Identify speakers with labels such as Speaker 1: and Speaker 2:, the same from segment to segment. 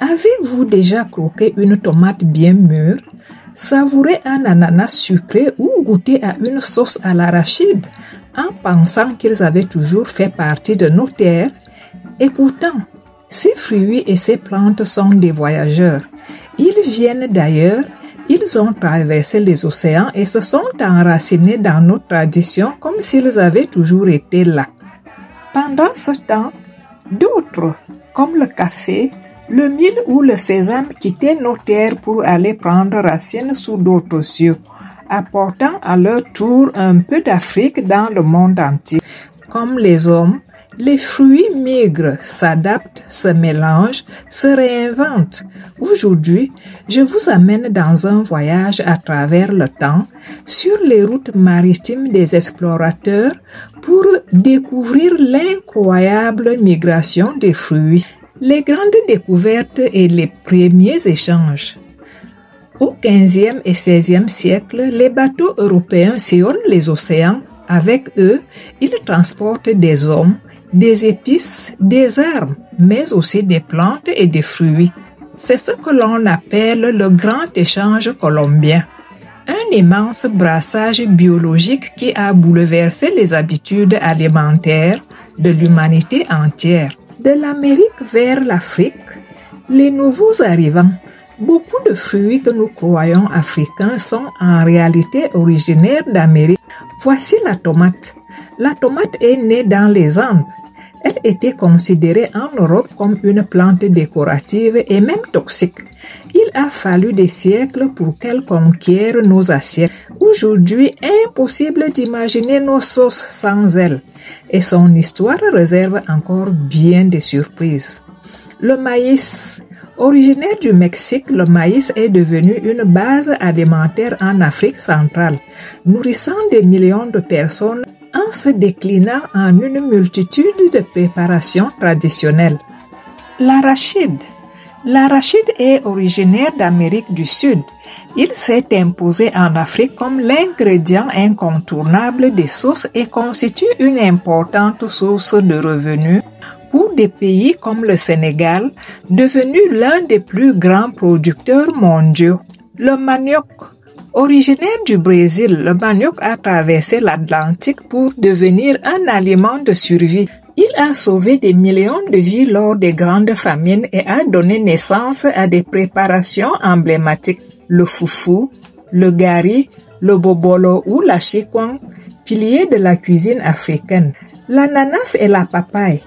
Speaker 1: Avez-vous déjà croqué une tomate bien mûre, savouré un ananas sucré ou goûté à une sauce à l'arachide en pensant qu'ils avaient toujours fait partie de nos terres? Et pourtant, ces fruits et ces plantes sont des voyageurs. Ils viennent d'ailleurs, ils ont traversé les océans et se sont enracinés dans nos traditions comme s'ils avaient toujours été là. Pendant ce temps, d'autres, comme le café, le mil ou le sésame quittaient nos terres pour aller prendre racine sous d'autres cieux, apportant à leur tour un peu d'Afrique dans le monde entier. Comme les hommes, les fruits migrent, s'adaptent, se mélangent, se réinventent. Aujourd'hui, je vous amène dans un voyage à travers le temps, sur les routes maritimes des explorateurs, pour découvrir l'incroyable migration des fruits, les grandes découvertes et les premiers échanges. Au XVe et XVIe siècle, les bateaux européens sillonnent les océans. Avec eux, ils transportent des hommes, des épices, des armes, mais aussi des plantes et des fruits. C'est ce que l'on appelle le grand échange colombien. Un immense brassage biologique qui a bouleversé les habitudes alimentaires de l'humanité entière. De l'Amérique vers l'Afrique, les nouveaux arrivants. Beaucoup de fruits que nous croyons africains sont en réalité originaires d'Amérique. Voici la tomate. La tomate est née dans les Andes. Elle était considérée en Europe comme une plante décorative et même toxique. Il a fallu des siècles pour qu'elle conquiert nos assiettes. Aujourd'hui, impossible d'imaginer nos sauces sans elle. Et son histoire réserve encore bien des surprises. Le maïs. Originaire du Mexique, le maïs est devenu une base alimentaire en Afrique centrale, nourrissant des millions de personnes en se déclinant en une multitude de préparations traditionnelles. L'arachide. L'arachide est originaire d'Amérique du Sud. Il s'est imposé en Afrique comme l'ingrédient incontournable des sauces et constitue une importante source de revenus pour des pays comme le Sénégal, devenu l'un des plus grands producteurs mondiaux. Le manioc. Originaire du Brésil, le manioc a traversé l'Atlantique pour devenir un aliment de survie. Il a sauvé des millions de vies lors des grandes famines et a donné naissance à des préparations emblématiques. Le foufou, le gari, le bobolo ou la chikwang, piliers de la cuisine africaine. L'ananas et la papaye.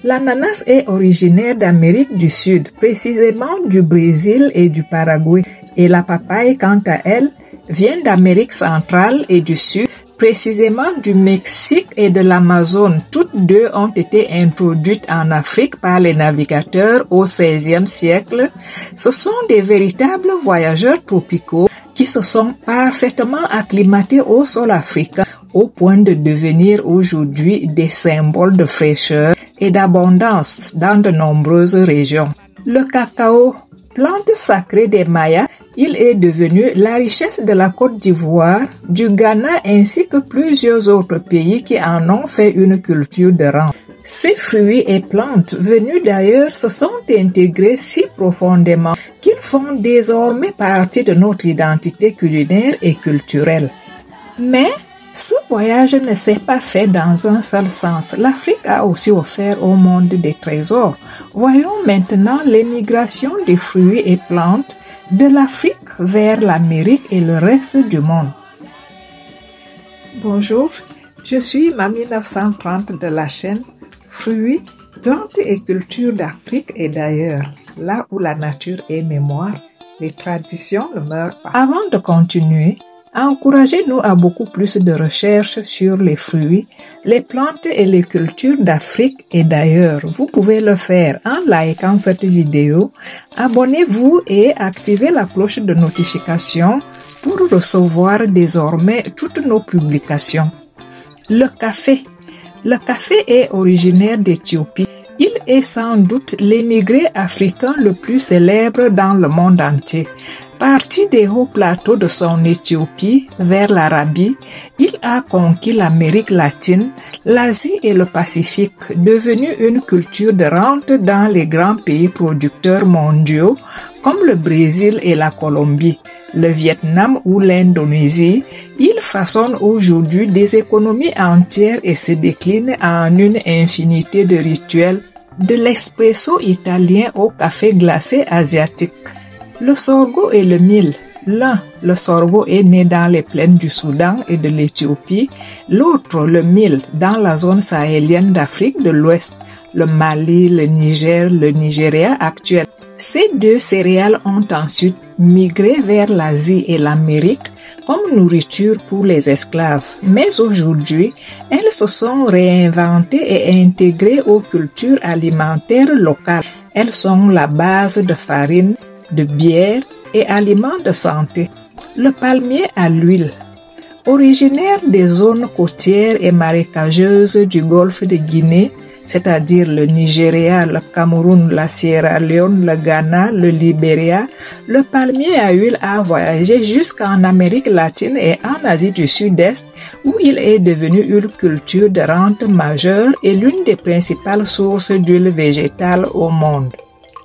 Speaker 1: L'ananas est originaire d'Amérique du Sud, précisément du Brésil et du Paraguay. Et la papaye, quant à elle, vient d'Amérique centrale et du Sud, précisément du Mexique et de l'Amazone. Toutes deux ont été introduites en Afrique par les navigateurs au XVIe siècle. Ce sont des véritables voyageurs tropicaux qui se sont parfaitement acclimatés au sol africain au point de devenir aujourd'hui des symboles de fraîcheur et d'abondance dans de nombreuses régions. Le cacao, plante sacrée des Mayas, il est devenu la richesse de la Côte d'Ivoire, du Ghana ainsi que plusieurs autres pays qui en ont fait une culture de rang. Ces fruits et plantes venus d'ailleurs se sont intégrés si profondément qu'ils font désormais partie de notre identité culinaire et culturelle. Mais ce voyage ne s'est pas fait dans un seul sens. L'Afrique a aussi offert au monde des trésors. Voyons maintenant l'émigration des fruits et plantes de l'Afrique vers l'Amérique et le reste du monde. Bonjour, je suis Mamie 930 de la chaîne Fruits, plantes et cultures d'Afrique et d'ailleurs, là où la nature est mémoire, les traditions ne meurent pas. Avant de continuer, encouragez-nous à beaucoup plus de recherches sur les fruits, les plantes et les cultures d'Afrique et d'ailleurs. Vous pouvez le faire en likant cette vidéo, abonnez-vous et activez la cloche de notification pour recevoir désormais toutes nos publications. Le café. Le café est originaire d'Éthiopie. Il est sans doute l'émigré africain le plus célèbre dans le monde entier. Parti des hauts plateaux de son Éthiopie vers l'Arabie, il a conquis l'Amérique latine, l'Asie et le Pacifique, devenu une culture de rente dans les grands pays producteurs mondiaux comme le Brésil et la Colombie, le Vietnam ou l'Indonésie. Il façonne aujourd'hui des économies entières et se décline en une infinité de rituels, de l'espresso italien au café glacé asiatique. Le sorgho et le mil. L'un, le sorgho, est né dans les plaines du Soudan et de l'Éthiopie. L'autre, le mil, dans la zone sahélienne d'Afrique de l'Ouest, le Mali, le Niger, le Nigeria actuel. Ces deux céréales ont ensuite migré vers l'Asie et l'Amérique comme nourriture pour les esclaves. Mais aujourd'hui, elles se sont réinventées et intégrées aux cultures alimentaires locales. Elles sont la base de farine, de bière et aliments de santé. Le palmier à l'huile. Originaire des zones côtières et marécageuses du golfe de Guinée, c'est-à-dire le Nigeria, le Cameroun, la Sierra Leone, le Ghana, le Libéria, le palmier à huile a voyagé jusqu'en Amérique latine et en Asie du Sud-Est, où il est devenu une culture de rente majeure et l'une des principales sources d'huile végétale au monde.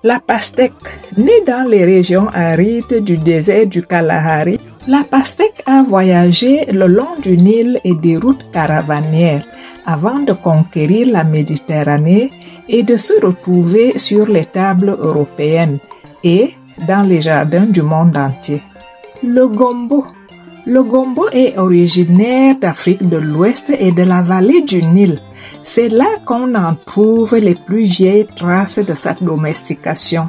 Speaker 1: La pastèque, née dans les régions arides du désert du Kalahari, la pastèque a voyagé le long du Nil et des routes caravanières avant de conquérir la Méditerranée et de se retrouver sur les tables européennes et dans les jardins du monde entier. Le gombo. Le gombo est originaire d'Afrique de l'Ouest et de la vallée du Nil. C'est là qu'on en trouve les plus vieilles traces de sa domestication.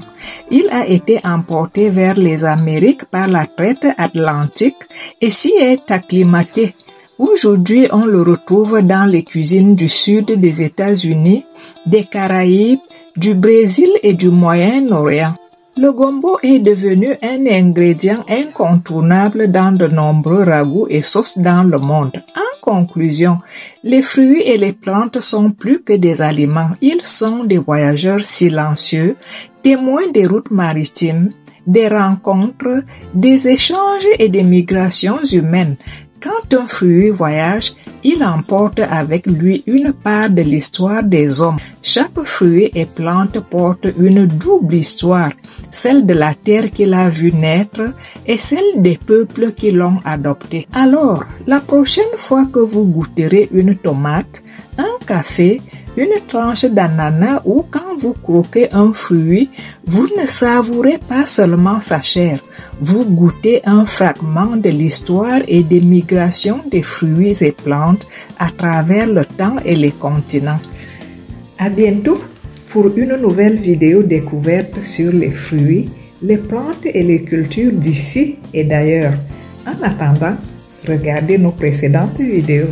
Speaker 1: Il a été emporté vers les Amériques par la traite atlantique et s'y est acclimaté. Aujourd'hui, on le retrouve dans les cuisines du sud des États-Unis, des Caraïbes, du Brésil et du Moyen-Orient. Le gombo est devenu un ingrédient incontournable dans de nombreux ragoûts et sauces dans le monde. En conclusion, les fruits et les plantes sont plus que des aliments. Ils sont des voyageurs silencieux, témoins des routes maritimes, des rencontres, des échanges et des migrations humaines. Quand un fruit voyage, il emporte avec lui une part de l'histoire des hommes. Chaque fruit et plante porte une double histoire, celle de la terre qu'il a vu naître et celle des peuples qui l'ont adopté. Alors, la prochaine fois que vous goûterez une tomate, un café, une tranche d'ananas ou quand vous croquez un fruit, vous ne savourez pas seulement sa chair, vous goûtez un fragment de l'histoire et des migrations des fruits et plantes à travers le temps et les continents. À bientôt pour une nouvelle vidéo découverte sur les fruits, les plantes et les cultures d'ici et d'ailleurs. En attendant, regardez nos précédentes vidéos.